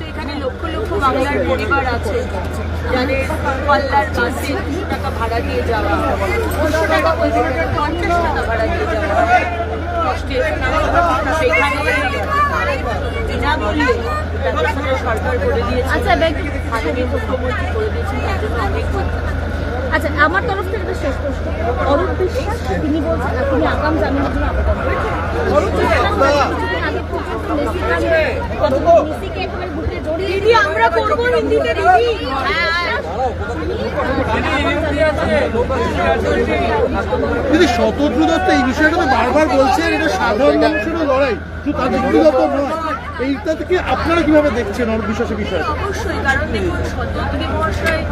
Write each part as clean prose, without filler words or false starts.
এখানে লক্ষ লক্ষ বাংলার পরিবার আছে যাদের পাল্লার বাসে 200 টাকা ভাড়া দিয়ে যাওয়া, 200 টাকা বলতে 50 টাকা ভাড়া দিয়ে যাওয়া কষ্টের, সেখানে বিনামূল্যে সরকার করে দিয়েছে। আচ্ছা, মাননীয় মুখ্যমন্ত্রী করে দিয়েছেন, তার জন্য অনেক আচ্ছা, আমার তরফ থেকে একটা শেষ প্রশ্ন। অরূপ বিশ্বাস তিনি বলছেন তিনি আগাম জামিনের জন্য আবেদন করেছেন। অরূপ বিশ্বাস আগে পর্যন্ত মেসিকে একেবারে বুকে জড়িয়ে দিদি আমরা করবো হিন্দিতে দিদি। দিদি শতদ্রু দত্ত এই বিষয়টা তো বারবার বলছেন, এটা সাধারণ মানুষেরও লড়াই, শুধু তাদের ব্যক্তিগত নয়। এইটা থেকে আপনারা কিভাবে দেখছেন অরূপ বিশ্বাসের বিষয়টা? অবশ্যই, কারণ দেখুন শতদ্রু মহাশয়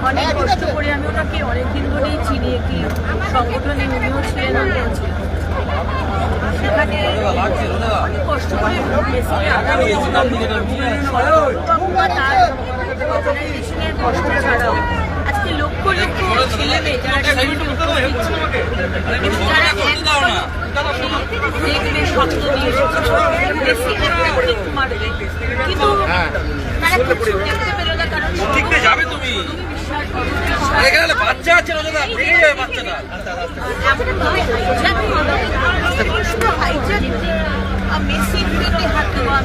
অনেক কষ্ট করে, আমি ওনাকে অনেকদিন ধরেই চিনি, একটি সংগঠনে উনিও ছিলেন, আমিও ছিলাম। সেখানে অনেক কষ্ট করে মেসিকে আগামী তার অর্গানাইজেশনের কষ্ট ছাড়াও আজকে লক্ষ লক্ষ ছেলে মেয়ে যারা দেখবে শব্দ দিয়ে মেসিকে একটু মারবে, কিন্তু তারা কিছু দেখতে পেল না, কারণ যাবে তুমি বাচ্চা আছে বাচ্চাটা মেসির হাত দেওয়া